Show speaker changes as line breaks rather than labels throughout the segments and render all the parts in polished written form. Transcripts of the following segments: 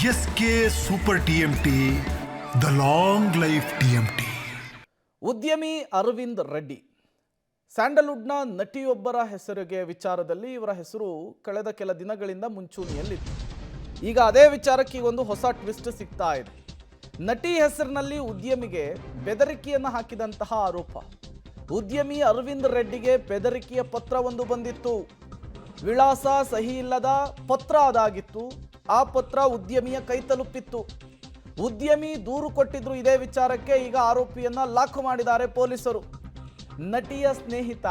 S K super TMT, the long life TMT.
ಉದ್ಯಮಿ ಅರವಿಂದ್ ರೆಡ್ಡಿ, ಸ್ಯಾಂಡಲ್ವುಡ್ನ ನಟಿಯೊಬ್ಬರ ಹೆಸರಿಗೆ ವಿಚಾರದಲ್ಲಿ ಇವರ ಹೆಸರು ಕಳೆದ ಕೆಲ ದಿನಗಳಿಂದ ಮುಂಚೂಣಿಯಲ್ಲಿತ್ತು. ಈಗ ಅದೇ ವಿಚಾರಕ್ಕೆ ಒಂದು ಹೊಸ ಟ್ವಿಸ್ಟ್ ಸಿಗ್ತಾ ಇದೆ. ನಟಿ ಹೆಸರಿನಲ್ಲಿ ಉದ್ಯಮಿಗೆ ಬೆದರಿಕೆಯನ್ನು ಹಾಕಿದಂತಹ ಆರೋಪ. ಉದ್ಯಮಿ ಅರವಿಂದ್ ರೆಡ್ಡಿಗೆ ಬೆದರಿಕೆಯ ಪತ್ರವೊಂದು ಬಂದಿತ್ತು. ವಿಳಾಸ ಸಹಿ ಇಲ್ಲದ ಪತ್ರ ಅದಾಗಿತ್ತು. ಆ ಪತ್ರ ಉದ್ಯಮಿಯ ಕೈ ತಲುಪಿತ್ತು. ಉದ್ಯಮಿ ದೂರು ಕೊಟ್ಟಿದ್ರು ಇದೇ ವಿಚಾರಕ್ಕೆ. ಈಗ ಆರೋಪಿಯನ್ನ ಲಾಕ್ ಮಾಡಿದ್ದಾರೆ ಪೊಲೀಸರು. ನಟಿಯ ಸ್ನೇಹಿತ,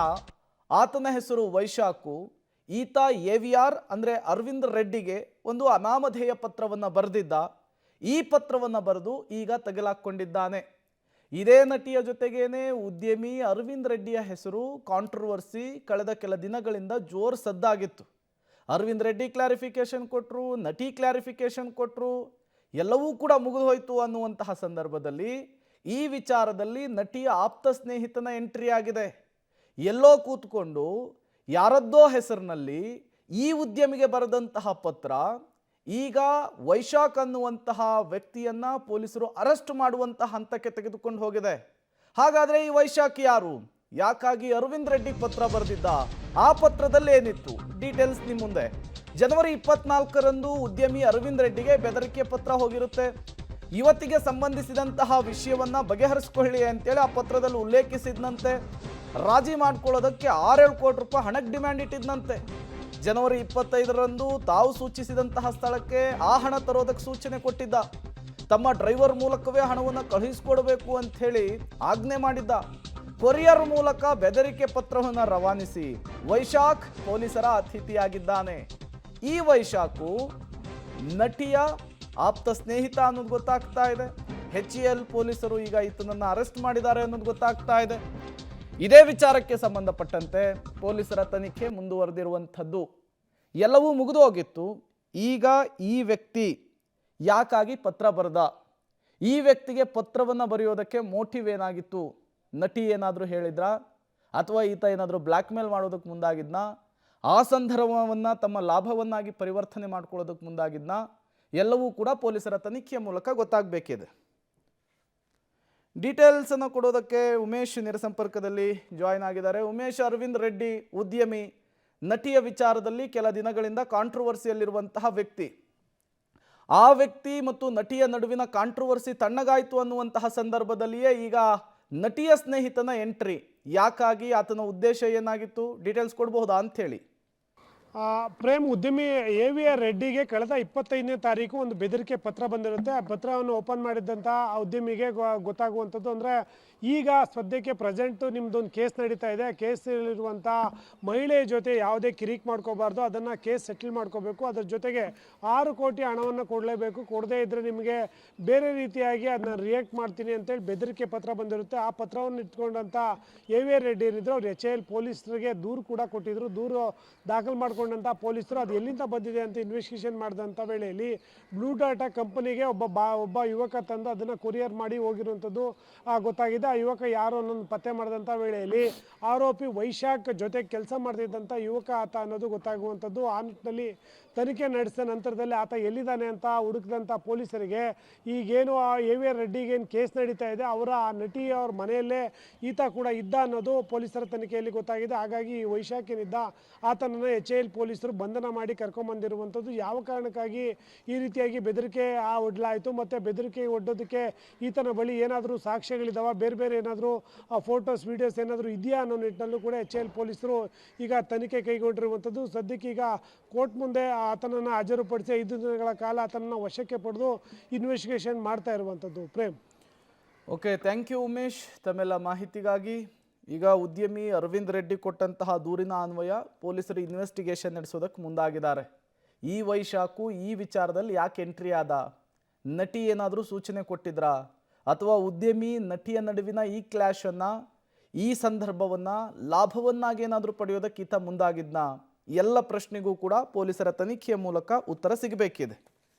ಆತನ ಹೆಸರು ವೈಶಾಖು. ಈತ AVR ಅಂದರೆ ಅರವಿಂದ್ ರೆಡ್ಡಿಗೆ ಒಂದು ಅನಾಮಧೇಯ ಪತ್ರವನ್ನು ಬರೆದಿದ್ದ. ಈ ಪತ್ರವನ್ನು ಬರೆದು ಈಗ ತಗಲಾಕೊಂಡಿದ್ದಾನೆ. ಇದೇ ನಟಿಯ ಜೊತೆಗೇನೆ ಉದ್ಯಮಿ ಅರವಿಂದ್ ರೆಡ್ಡಿಯ ಹೆಸರು ಕಾಂಟ್ರವರ್ಸಿ ಕಳೆದ ಕೆಲ ದಿನಗಳಿಂದ ಜೋರು ಸದ್ದಾಗಿತ್ತು. ಅರವಿಂದ್ ರೆಡ್ಡಿ ಕ್ಲಾರಿಫಿಕೇಶನ್ ಕೊಟ್ಟರು, ನಟಿ ಕ್ಲಾರಿಫಿಕೇಶನ್ ಕೊಟ್ಟರು, ಎಲ್ಲವೂ ಕೂಡ ಮುಗಿದು ಹೋಯಿತು ಅನ್ನುವಂತಹ ಸಂದರ್ಭದಲ್ಲಿ ಈ ವಿಚಾರದಲ್ಲಿ ನಟಿಯ ಆಪ್ತ ಸ್ನೇಹಿತನ ಎಂಟ್ರಿ ಆಗಿದೆ. ಎಲ್ಲೋ ಕೂತ್ಕೊಂಡು ಯಾರದ್ದೋ ಹೆಸರಿನಲ್ಲಿ ಈ ಉದ್ಯಮಿಗೆ ಬರೆದಂತಹ ಪತ್ರ ಈಗ ವೈಶಾಖ್ ಅನ್ನುವಂತಹ ವ್ಯಕ್ತಿಯನ್ನ ಪೊಲೀಸರು ಅರೆಸ್ಟ್ ಮಾಡುವಂತಹ ಹಂತಕ್ಕೆ ತೆಗೆದುಕೊಂಡು ಹೋಗಿದೆ. ಹಾಗಾದ್ರೆ ಈ ವೈಶಾಖ್ ಯಾರು? ಯಾಕಾಗಿ ಅರವಿಂದ್ ರೆಡ್ಡಿ ಪತ್ರ ಬರೆದಿದ್ದ? ಆ ಪತ್ರದಲ್ಲಿ ಏನಿತ್ತು? ಡೀಟೇಲ್ಸ್ ನಿಮ್ಮ ಮುಂದೆ. ಜನವರಿ 24ರಂದು ಉದ್ಯಮಿ ಅರವಿಂದ್ ರೆಡ್ಡಿಗೆ ಬೆದರಿಕೆ ಪತ್ರ ಹೋಗಿರುತ್ತೆ. ಇವತ್ತಿಗೆ ಸಂಬಂಧಿಸಿದಂತಹ ವಿಷಯವನ್ನ ಬಗೆಹರಿಸಿಕೊಳ್ಳಿ ಅಂತೇಳಿ ಆ ಪತ್ರದಲ್ಲಿ ಉಲ್ಲೇಖಿಸಿದ್ನಂತೆ. ರಾಜಿ ಮಾಡ್ಕೊಳ್ಳೋದಕ್ಕೆ 6-7 ಕೋಟಿ ರೂಪಾಯಿ ಹಣಕ್ಕೆ ಡಿಮ್ಯಾಂಡ್ ಇಟ್ಟಿದ್ನಂತೆ. ಜನವರಿ 25ರಂದು ತಾವು ಸೂಚಿಸಿದಂತಹ ಸ್ಥಳಕ್ಕೆ ಆ ಹಣ ತರೋದಕ್ಕೆ ಸೂಚನೆ ಕೊಟ್ಟಿದ್ದ. ತಮ್ಮ ಡ್ರೈವರ್ ಮೂಲಕವೇ ಹಣವನ್ನು ಕಳುಹಿಸಿಕೊಡಬೇಕು ಅಂತ ಹೇಳಿ ಆಜ್ಞೆ ಮಾಡಿದ್ದ. ಕೊರಿಯರ್ ಮೂಲಕ ಬೆದರಿಕೆ ಪತ್ರವನ್ನು ರವಾನಿಸಿ ವೈಶಾಖ್ ಪೊಲೀಸರ ಅತಿಥಿಯಾಗಿದ್ದಾನೆ. ಈ ವೈಶಾಖು ನಟಿಯ ಆಪ್ತ ಸ್ನೇಹಿತ ಅನ್ನೋದು ಗೊತ್ತಾಗ್ತಾ ಇದೆ. HAL ಪೊಲೀಸರು ಈಗ ಈತನನ್ನು ಅರೆಸ್ಟ್ ಮಾಡಿದ್ದಾರೆ ಅನ್ನೋದು ಗೊತ್ತಾಗ್ತಾ ಇದೆ. ಇದೇ ವಿಚಾರಕ್ಕೆ ಸಂಬಂಧಪಟ್ಟಂತೆ ಪೊಲೀಸರ ತನಿಖೆ ಮುಂದುವರೆದಿರುವಂಥದ್ದು. ಎಲ್ಲವೂ ಮುಗಿದು ಹೋಗಿತ್ತು. ಈಗ ಈ ವ್ಯಕ್ತಿ ಯಾಕಾಗಿ ಪತ್ರ ಬರೆದ? ಈ ವ್ಯಕ್ತಿಗೆ ಪತ್ರವನ್ನು ಬರೆಯೋದಕ್ಕೆ ಮೋಟಿವ್ ಏನಾಗಿತ್ತು? ನಟಿ ಏನಾದರೂ ಹೇಳಿದ್ರಾ? ಅಥವಾ ಈತ ಏನಾದರೂ ಬ್ಲ್ಯಾಕ್ ಮೇಲ್ ಮಾಡೋದಕ್ಕೆ ಮುಂದಾಗಿದ್ನ? ಆ ಸಂದರ್ಭವನ್ನು ತಮ್ಮ ಲಾಭವನ್ನಾಗಿ ಪರಿವರ್ತನೆ ಮಾಡ್ಕೊಳ್ಳೋದಕ್ಕೆ ಮುಂದಾಗಿದ್ನ? ಎಲ್ಲವೂ ಕೂಡ ಪೊಲೀಸರ ತನಿಖೆಯ ಮೂಲಕ ಗೊತ್ತಾಗಬೇಕಿದೆ. ಡೀಟೇಲ್ಸನ್ನು ಕೊಡೋದಕ್ಕೆ ಉಮೇಶ್ ಸಂಪರ್ಕದಲ್ಲಿ ಜಾಯ್ನ್ ಆಗಿದ್ದಾರೆ. ಉಮೇಶ್, ಅರವಿಂದ್ ರೆಡ್ಡಿ ಉದ್ಯಮಿ, ನಟಿಯ ವಿಚಾರದಲ್ಲಿ ಕೆಲ ದಿನಗಳಿಂದ ಕಾಂಟ್ರವರ್ಸಿಯಲ್ಲಿರುವಂತಹ ವ್ಯಕ್ತಿ. ಆ ವ್ಯಕ್ತಿ ಮತ್ತು ನಟಿಯ ನಡುವಿನ ಕಾಂಟ್ರವರ್ಸಿ ತಣ್ಣಗಾಯಿತು ಅನ್ನುವಂತಹ ಸಂದರ್ಭದಲ್ಲಿಯೇ ಈಗ ನಟಿಯ ಸ್ನೇಹಿತನ ಎಂಟ್ರಿ. ಯಾಕಾಗಿ? ಆತನ ಉದ್ದೇಶ ಏನಾಗಿತ್ತು? ಡೀಟೇಲ್ಸ್ ಕೊಡಬಹುದಾ ಅಂಥೇಳಿ.
ಪ್ರೇಮ್, ಉದ್ಯಮಿ AVR ರೆಡ್ಡಿಗೆ ಕಳೆದ 25ನೇ ತಾರೀಕು ಒಂದು ಬೆದರಿಕೆ ಪತ್ರ ಬಂದಿರುತ್ತೆ. ಆ ಪತ್ರವನ್ನು ಓಪನ್ ಮಾಡಿದ್ದಂಥ ಆ ಉದ್ಯಮಿಗೆ ಗೊತ್ತಾಗುವಂಥದ್ದು ಅಂದರೆ ಈಗ ಸದ್ಯಕ್ಕೆ ಪ್ರೆಸೆಂಟು ನಿಮ್ಮದೊಂದು ಕೇಸ್ ನಡೀತಾ ಇದೆ. ಕೇಸಲ್ಲಿರುವಂಥ ಮಹಿಳೆಯ ಜೊತೆ ಯಾವುದೇ ಕಿರಿಕ್ ಮಾಡ್ಕೋಬಾರ್ದು, ಅದನ್ನು ಕೇಸ್ ಸೆಟಲ್ ಮಾಡ್ಕೋಬೇಕು. ಅದ್ರ ಜೊತೆಗೆ 6 ಕೋಟಿ ಹಣವನ್ನು ಕೊಡಲೇಬೇಕು. ಕೊಡದೇ ಇದ್ದರೆ ನಿಮಗೆ ಬೇರೆ ರೀತಿಯಾಗಿ ಅದನ್ನ ರಿಯಾಕ್ಟ್ ಮಾಡ್ತೀನಿ ಅಂತೇಳಿ ಬೆದರಿಕೆ ಪತ್ರ ಬಂದಿರುತ್ತೆ. ಆ ಪತ್ರವನ್ನು ಇಟ್ಕೊಂಡಂಥ AVR ರೆಡ್ಡಿ ಏನಿದ್ರು ಅವ್ರು HAL ಪೊಲೀಸರಿಗೆ ದೂರು ಕೂಡ ಕೊಟ್ಟಿದ್ರು. ದೂರು ದಾಖಲು ಮಾಡ್ಕೊಂಡಂಥ ಪೊಲೀಸರು ಅದು ಎಲ್ಲಿಂದ ಬಂದಿದೆ ಅಂತ ಇನ್ವೆಸ್ಟಿಗೇಷನ್ ಮಾಡಿದಂಥ ವೇಳೆಯಲ್ಲಿ ಬ್ಲೂ ಡಾಟಾ ಕಂಪನಿಗೆ ಒಬ್ಬ ಯುವಕ ತಂದು ಅದನ್ನು ಕೊರಿಯರ್ ಮಾಡಿ ಹೋಗಿರುವಂಥದ್ದು ಗೊತ್ತಾಗಿದೆ. ಆ ಯುವಕ ಯಾರು ಅನ್ನೋದು ಪತ್ತೆ ಮಾಡಿದಂಥ ವೇಳೆಯಲ್ಲಿ ಆರೋಪಿ ವೈಶಾಖ್ ಜೊತೆ ಕೆಲಸ ಮಾಡ್ತಿದ್ದಂಥ ಯುವಕ ಆತ ಅನ್ನೋದು ಗೊತ್ತಾಗುವಂಥದ್ದು. ಆ ನಿಟ್ಟಿನಲ್ಲಿ ತನಿಖೆ ನಡೆಸಿದ ನಂತರದಲ್ಲಿ ಆತ ಎಲ್ಲಿದ್ದಾನೆ ಅಂತ ಹುಡುಕಿದಂಥ ಪೊಲೀಸರಿಗೆ ಈಗೇನು ಆ AVR ರೆಡ್ಡಿಗೆ ಏನು ಕೇಸ್ ನಡೀತಾ ಇದೆ ಅವರ ಆ ನಟಿಯವ್ರ ಮನೆಯಲ್ಲೇ ಈತ ಕೂಡ ಇದ್ದ ಅನ್ನೋದು ಪೊಲೀಸರ ತನಿಖೆಯಲ್ಲಿ ಗೊತ್ತಾಗಿದೆ. ಹಾಗಾಗಿ ಈ ವೈಶಾಖ್ ಏನಿದ್ದ ಆತನನ್ನು HAL ಪೊಲೀಸರು ಬಂಧನ ಮಾಡಿ ಕರ್ಕೊಂಬಂದಿರುವಂಥದ್ದು. ಯಾವ ಕಾರಣಕ್ಕಾಗಿ ಈ ರೀತಿಯಾಗಿ ಬೆದರಿಕೆ ಒಡ್ಲಾಯಿತು ಮತ್ತು ಬೆದರಿಕೆ ಒಡ್ಡೋದಕ್ಕೆ ಈತನ ಬಳಿ ಏನಾದರೂ ಸಾಕ್ಷ್ಯಗಳಿದ್ದಾವೆ, ಬೇರೆ ಬೇರೆ ಏನಾದರೂ ಫೋಟೋಸ್ ವಿಡಿಯೋಸ್ ಏನಾದರೂ ಇದೆಯಾ ಅನ್ನೋ ನಿಟ್ಟಿನಲ್ಲೂ ಕೂಡ HAL ಪೊಲೀಸರು ಈಗ ತನಿಖೆ ಕೈಗೊಂಡಿರುವಂಥದ್ದು. ಸದ್ಯಕ್ಕೆ ಈಗ ಕೋರ್ಟ್ ಮುಂದೆ ಆತನನ್ನು ಹಾಜರುಪಡಿಸಿ 5 ದಿನಗಳ ಕಾಲ ಆತನನ್ನು ವಶಕ್ಕೆ ಪಡೆದು ಇನ್ವೆಸ್ಟಿಗೇಷನ್ ಮಾಡ್ತಾ ಇರುವಂಥದ್ದು. Prem,
okay, thank you Umesh ತಮ್ಮೆಲ್ಲ ಮಾಹಿತಿಗಾಗಿ. ಈಗ ಉದ್ಯಮಿ ಅರವಿಂದ್ ರೆಡ್ಡಿ ಕೊಟ್ಟಂತಹ ದೂರಿನ ಅನ್ವಯ ಪೊಲೀಸರು ಇನ್ವೆಸ್ಟಿಗೇಷನ್ ನಡೆಸೋದಕ್ಕೆ ಮುಂದಾಗಿದ್ದಾರೆ. ಈ ವೈಶಾಖು ಈ ವಿಚಾರದಲ್ಲಿ ಯಾಕೆ ಎಂಟ್ರಿ ಆದ? ನಟಿ ಏನಾದರೂ ಸೂಚನೆ ಕೊಟ್ಟಿದ್ರಾ? ಅಥವಾ ಉದ್ಯಮಿ ನಟಿಯ ನಡುವಿನ ಈ ಕ್ಲಾಶನ್ನು, ಈ ಸಂದರ್ಭವನ್ನು ಲಾಭವನ್ನಾಗಿ ಏನಾದರೂ ಪಡೆಯೋದಕ್ಕೆ ಈತ ಮುಂದಾಗಿದ್ನಾ? ಎಲ್ಲ ಪ್ರಶ್ನೆಗೂ ಕೂಡ ಪೊಲೀಸರ ತನಿಖೆಯ ಮೂಲಕ ಉತ್ತರ ಸಿಗಬೇಕಿದೆ.